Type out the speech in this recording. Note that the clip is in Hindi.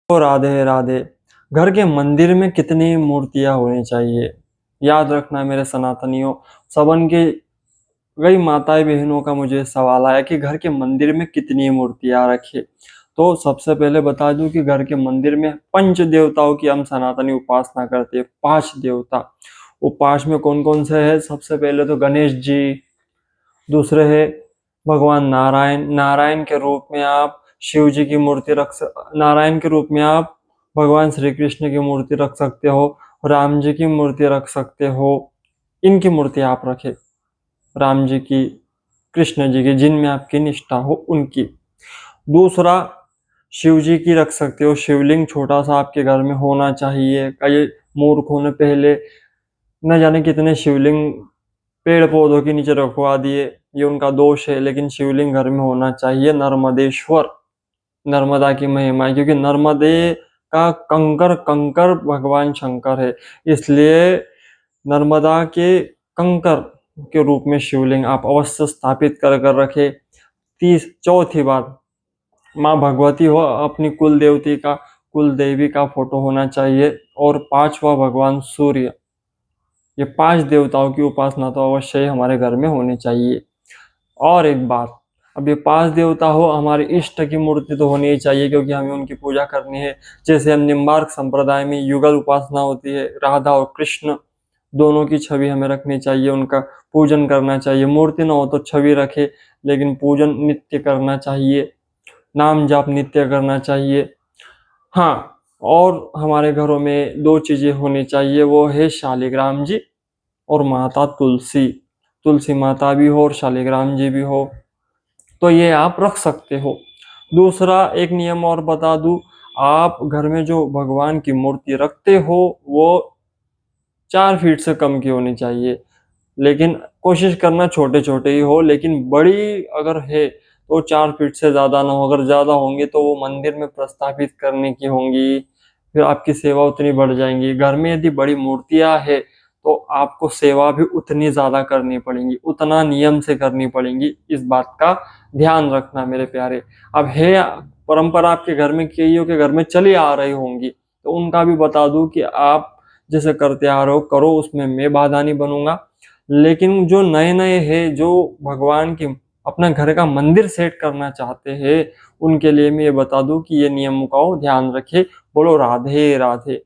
तो राधे राधे। घर के मंदिर में कितनी मूर्तियां होनी चाहिए? याद रखना मेरे सनातनियों, सबन के कई माताएं बहनों का मुझे सवाल आया कि घर के मंदिर में कितनी मूर्तियां रखे। तो सबसे पहले बता दूं कि घर के मंदिर में पंच देवताओं की हम सनातनी उपासना करते हैं। 5 देवता। वो 5 में कौन कौन से हैं? सबसे पहले तो गणेश जी। दूसरे है भगवान नारायण। नारायण के रूप में आप शिव जी की मूर्ति नारायण के रूप में आप भगवान श्री कृष्ण की मूर्ति रख सकते हो। राम जी की मूर्ति रख सकते हो। इनकी मूर्ति आप रखें। राम जी की, कृष्ण जी की, जिनमें आपकी निष्ठा हो उनकी। दूसरा, शिव जी की रख सकते हो। शिवलिंग छोटा सा आपके घर में होना चाहिए। कई मूर्खों ने पहले न जाने कितने शिवलिंग पेड़ पौधों के नीचे रखवा दिए। ये उनका दोष है, लेकिन शिवलिंग घर में होना चाहिए। नर्मदेश्वर, नर्मदा की महिमा है, क्योंकि नर्मदे का कंकर कंकर भगवान शंकर है। इसलिए नर्मदा के कंकर के रूप में शिवलिंग आप अवश्य स्थापित कर कर रखे। चौथी बात, माँ भगवती हो, अपनी कुल देवी का फोटो होना चाहिए। और 5वां भगवान सूर्य। ये 5 देवताओं की उपासना तो अवश्य ही हमारे घर में होनी चाहिए। और एक बात, अब ये 5 देवता हो, हमारे इष्ट की मूर्ति तो होनी ही चाहिए, क्योंकि हमें उनकी पूजा करनी है। जैसे हम निम्बार्क संप्रदाय में युगल उपासना होती है, राधा और कृष्ण दोनों की छवि हमें रखनी चाहिए, उनका पूजन करना चाहिए। मूर्ति ना हो तो छवि रखे, लेकिन पूजन नित्य करना चाहिए, नाम जाप नित्य करना चाहिए। हाँ, और हमारे घरों में 2 चीजें होनी चाहिए, वो है शालिग्राम जी और माता तुलसी। तुलसी माता भी हो और शालिग्राम जी भी हो, तो ये आप रख सकते हो। दूसरा एक नियम और बता दूं, आप घर में जो भगवान की मूर्ति रखते हो वो 4 फीट से कम की होनी चाहिए। लेकिन कोशिश करना छोटे छोटे ही हो, लेकिन बड़ी अगर है तो 4 फीट से ज्यादा ना हो। अगर ज्यादा होंगे तो वो मंदिर में प्रस्थापित करने की होंगी, फिर आपकी सेवा उतनी बढ़ जाएंगी। घर में यदि बड़ी मूर्तियां है तो आपको सेवा भी उतनी ज्यादा करनी पड़ेगी, उतना नियम से करनी पड़ेगी। इस बात का ध्यान रखना मेरे प्यारे। अब है परंपरा आपके घर में, कईयों के घर में चली आ रही होंगी, तो उनका भी बता दूं कि आप जैसे करते आ रहे हो करो, उसमें मैं बाधा नहीं बनूंगा। लेकिन जो नए नए है, जो भगवान की अपना घर का मंदिर सेट करना चाहते हैं, उनके लिए मैं ये बता दूं कि ये नियमों का ध्यान रखे। बोलो राधे राधे।